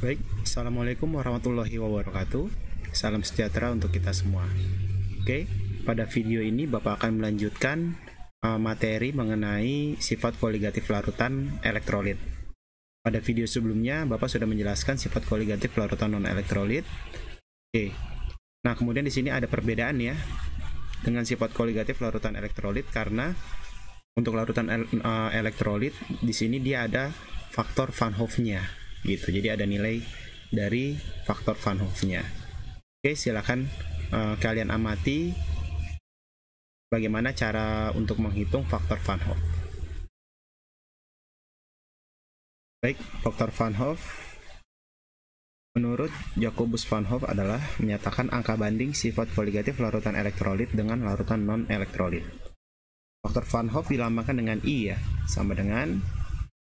Baik, Assalamualaikum warahmatullahi wabarakatuh. Salam sejahtera untuk kita semua. Oke, pada video ini Bapak akan melanjutkan materi mengenai sifat koligatif larutan elektrolit. Pada video sebelumnya, Bapak sudah menjelaskan sifat koligatif larutan non-elektrolit. Oke, nah kemudian di sini ada perbedaan ya dengan sifat koligatif larutan elektrolit, karena untuk larutan elektrolit di sini dia ada faktor Van Hoff-nya gitu. Jadi ada nilai dari faktor Van Hoff-nya. Oke, silakan kalian amati bagaimana cara untuk menghitung faktor Van Hoff. Baik, faktor Van Hoff menurut Jacobus Van Hoff adalah menyatakan angka banding sifat koligatif larutan elektrolit dengan larutan non-elektrolit. Faktor Van Hoff dilambangkan dengan I ya, sama dengan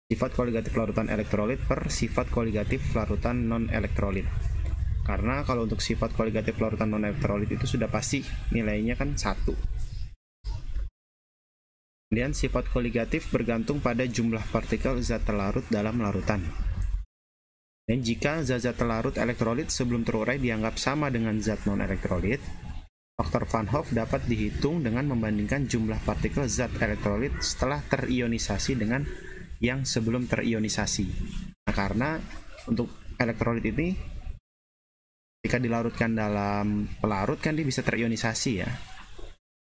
sifat koligatif larutan elektrolit per sifat koligatif larutan non-elektrolit. Karena kalau untuk sifat koligatif larutan non-elektrolit itu sudah pasti nilainya kan 1. Kemudian sifat koligatif bergantung pada jumlah partikel zat terlarut dalam larutan. Dan jika zat-zat terlarut elektrolit sebelum terurai dianggap sama dengan zat non-elektrolit, faktor Van Hoff dapat dihitung dengan membandingkan jumlah partikel zat elektrolit setelah terionisasi dengan yang sebelum terionisasi. Nah, karena untuk elektrolit ini jika dilarutkan dalam pelarut kan dia bisa terionisasi ya.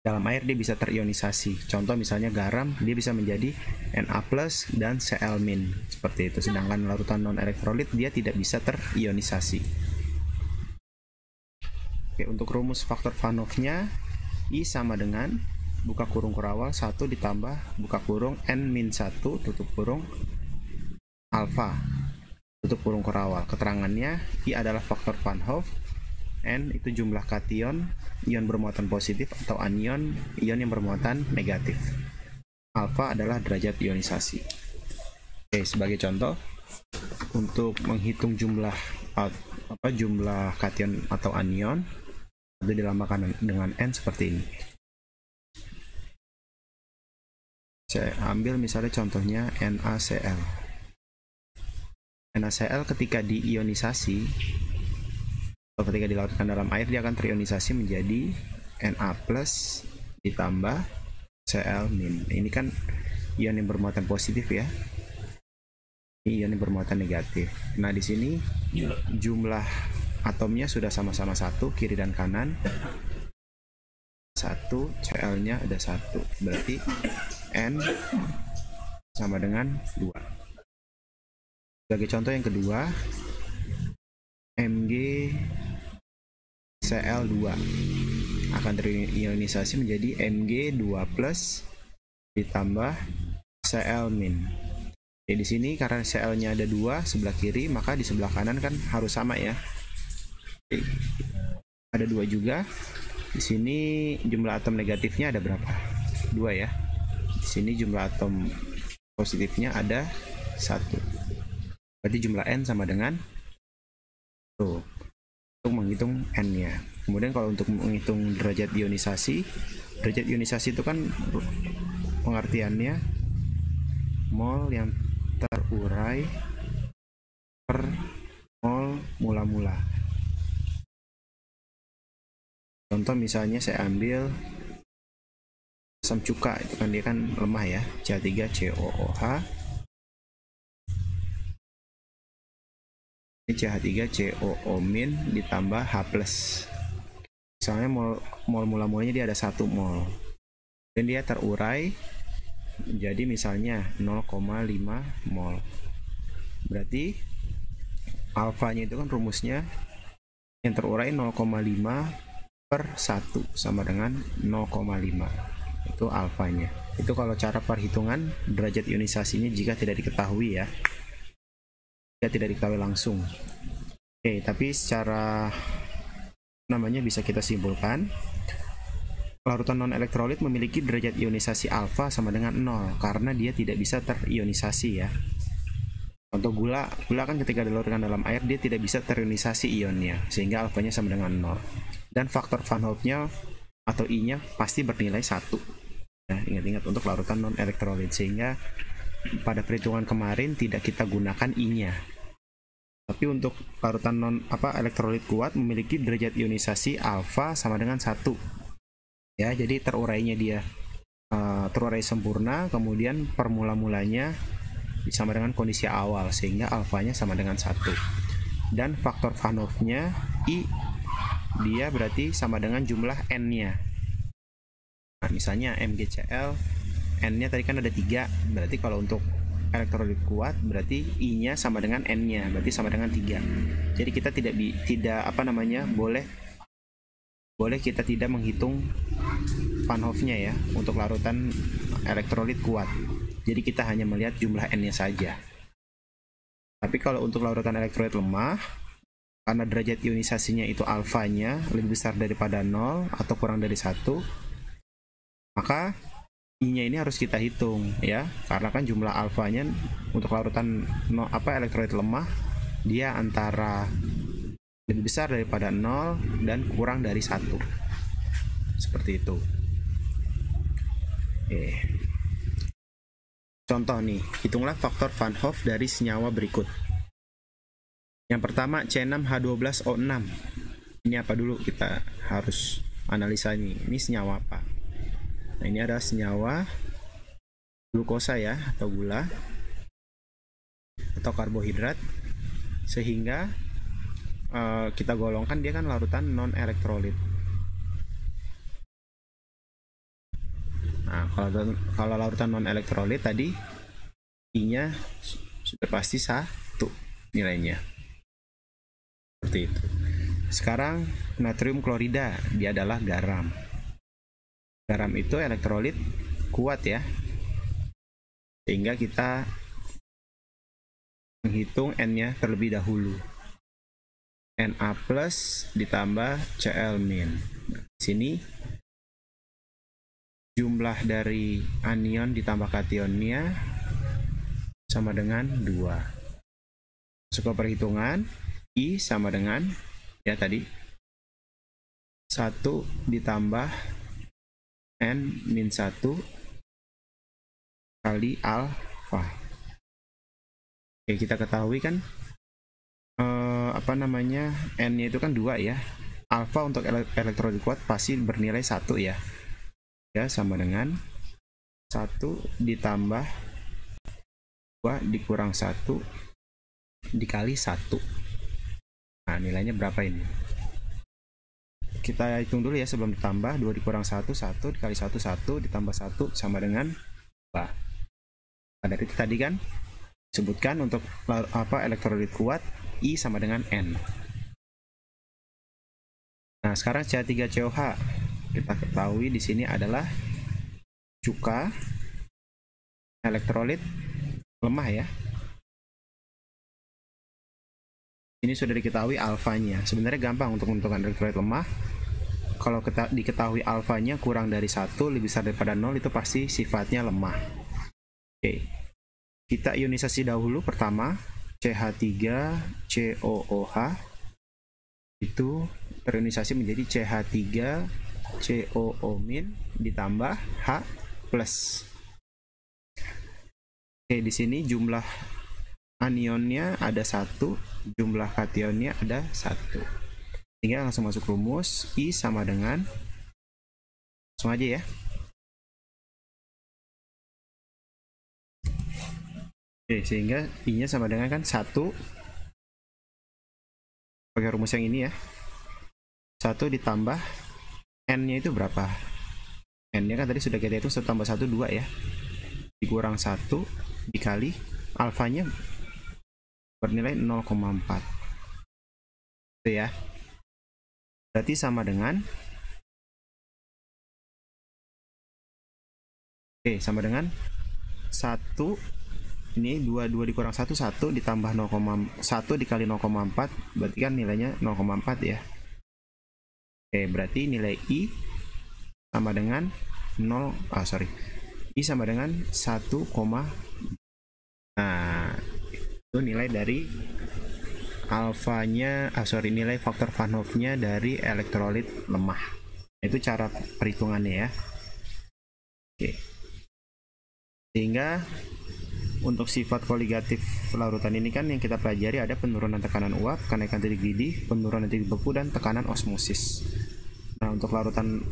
Dalam air dia bisa terionisasi. Contoh misalnya garam, dia bisa menjadi Na+ dan Cl-. Seperti itu. Sedangkan larutan non-elektrolit dia tidak bisa terionisasi. Oke, untuk rumus faktor Van Hoff-nya I sama dengan buka kurung kurawal 1 ditambah buka kurung N-1 tutup kurung alfa tutup kurung kurawal. Keterangannya I adalah faktor Van Hoff, N itu jumlah kation ion bermuatan positif atau anion ion yang bermuatan negatif, alfa adalah derajat ionisasi. Oke, sebagai contoh untuk menghitung jumlah kation atau anion itu dilambangkan dengan N seperti ini. Saya ambil misalnya contohnya NaCl. NaCl ketika diionisasi atau ketika dilarutkan dalam air dia akan terionisasi menjadi Na+ ditambah Cl-. Ini kan ion yang bermuatan positif ya. Ini ion yang bermuatan negatif. Nah, di sini jumlah atomnya sudah sama-sama 1 kiri dan kanan. 1, Cl-nya ada 1. Berarti N sama dengan 2. Sebagai contoh yang kedua, MgCl2 akan terionisasi menjadi Mg2+ ditambah Cl-. Jadi di sini karena Cl-nya ada 2 sebelah kiri, maka di sebelah kanan kan harus sama ya. Jadi, ada 2 juga. Di sini jumlah atom negatifnya ada berapa? 2 ya. Di sini jumlah atom positifnya ada 1. Berarti jumlah N sama dengan tuh. Untuk menghitung N-nya. Kemudian kalau untuk menghitung derajat ionisasi itu kan pengertiannya mol yang terurai per mol mula-mula. Contoh misalnya saya ambil asam cuka, itu kan dia kan lemah ya, CH3COOH. Ini CH3COO- ditambah H+. Misalnya mol mula-mulanya dia ada 1 mol. Dan dia terurai jadi misalnya 0,5 mol. Berarti alfanya itu kan rumusnya yang terurai 0,5 per 1 sama dengan 0,5. Itu alfanya. Itu kalau cara perhitungan derajat ionisasinya jika tidak diketahui ya. Jika tidak diketahui langsung. Oke, tapi secara bisa kita simpulkan larutan non-elektrolit memiliki derajat ionisasi alfa sama dengan 0 karena dia tidak bisa terionisasi ya. Contoh gula kan ketika dilarutkan dalam air dia tidak bisa terionisasi ionnya sehingga alfanya sama dengan 0. Dan faktor Van Hoff-nya atau I-nya pasti bernilai 1. Nah, ingat-ingat untuk larutan non-elektrolit, sehingga pada perhitungan kemarin tidak kita gunakan I-nya. Tapi untuk larutan elektrolit kuat memiliki derajat ionisasi alfa sama dengan 1. Ya, jadi terurainya dia terurai sempurna, kemudian permula-mulanya sama dengan kondisi awal sehingga alfanya sama dengan 1. Dan faktor Van Hoff-nya I, dia berarti sama dengan jumlah N-nya. Nah, misalnya MgCl, N-nya tadi kan ada 3, berarti kalau untuk elektrolit kuat berarti I-nya sama dengan N-nya, berarti sama dengan 3. Jadi kita boleh kita tidak menghitung Van Hoff-nya ya untuk larutan elektrolit kuat. Jadi kita hanya melihat jumlah N-nya saja. Tapi kalau untuk larutan elektrolit lemah, karena derajat ionisasinya itu alfanya lebih besar daripada 0 atau kurang dari 1, maka I-nya ini harus kita hitung ya, karena kan jumlah alfanya untuk larutan elektrolit lemah dia antara lebih besar daripada 0 dan kurang dari 1. Seperti itu. Contoh nih, hitunglah faktor Van Hoff dari senyawa berikut. Yang pertama C6H12O6. Ini apa dulu, kita harus analisa nih. Ini senyawa apa? Nah, ini adalah senyawa glukosa ya, atau gula atau karbohidrat, sehingga kita golongkan dia kan larutan non elektrolit. Nah, kalau larutan non elektrolit tadi I-nya sudah pasti 1 nilainya. Seperti itu. Sekarang natrium klorida, dia adalah garam. Garam itu elektrolit kuat ya. Sehingga kita menghitung N-nya terlebih dahulu. Na plus ditambah Cl min. Nah, di sini jumlah dari anion ditambah kationnya sama dengan 2. Masuk ke perhitungan, I sama dengan ya tadi 1 ditambah N min 1 kali alfa. Oke, kita ketahui kan N-nya itu kan 2 ya. Alfa untuk elektrolit kuat pasti bernilai 1 ya. Ya, sama dengan 1 ditambah 2 dikurang 1 dikali 1. Nah, nilainya berapa ini? Kita hitung dulu ya sebelum ditambah. 2 dikurang 1, 1 dikali 1, 1 ditambah 1 sama dengan 2. Nah, dari itu tadi kan sebutkan untuk elektrolit kuat I sama dengan N. Nah, sekarang CH3COH. Kita ketahui di sini adalah cuka elektrolit lemah ya. Ini sudah diketahui alfanya. Sebenarnya gampang untuk menentukan elektrolit lemah. Kalau diketahui alfanya kurang dari 1, lebih besar daripada 0, itu pasti sifatnya lemah. Oke. Kita ionisasi dahulu. Pertama, CH3COOH itu terionisasi menjadi CH3COO- ditambah H+. Oke, di sini jumlah anionnya ada 1, jumlah kationnya ada 1. Sehingga langsung masuk rumus, I sama dengan, langsung aja ya. Oke, sehingga I-nya sama dengan kan 1, pakai rumus yang ini ya. 1 ditambah N-nya itu berapa? N-nya kan tadi sudah kita hitung 1 tambah 1, 2 ya. Dikurang 1 dikali alfanya bernilai 0,4. Itu ya. Berarti sama dengan sama dengan 1, ini 2 dikurang 1, 1 ditambah 1 dikali 0,4, berarti kan nilainya 0,4 ya. Berarti nilai I sama dengan I sama dengan 1, nah, itu nilai dari alfanya, nilai faktor Van Hoff-nya dari elektrolit lemah. Itu cara perhitungannya ya. Oke. Sehingga Untuk sifat koligatif larutan ini kan yang kita pelajari ada penurunan tekanan uap, kenaikan titik didih, penurunan titik beku, dan tekanan osmosis. Nah, untuk larutan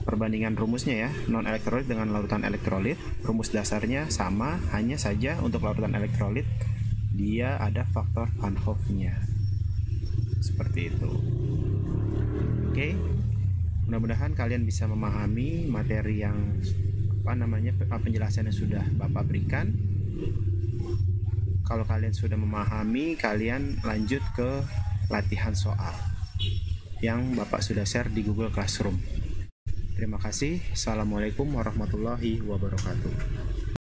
perbandingan rumusnya ya, non elektrolit dengan larutan elektrolit, rumus dasarnya sama, hanya saja untuk larutan elektrolit dia ada faktor Van Hoff-nya. Seperti itu. Oke. Mudah-mudahan kalian bisa memahami materi yang penjelasan yang sudah Bapak berikan. Kalau kalian sudah memahami, kalian lanjut ke latihan soal yang Bapak sudah share di Google Classroom. Terima kasih. Assalamualaikum warahmatullahi wabarakatuh.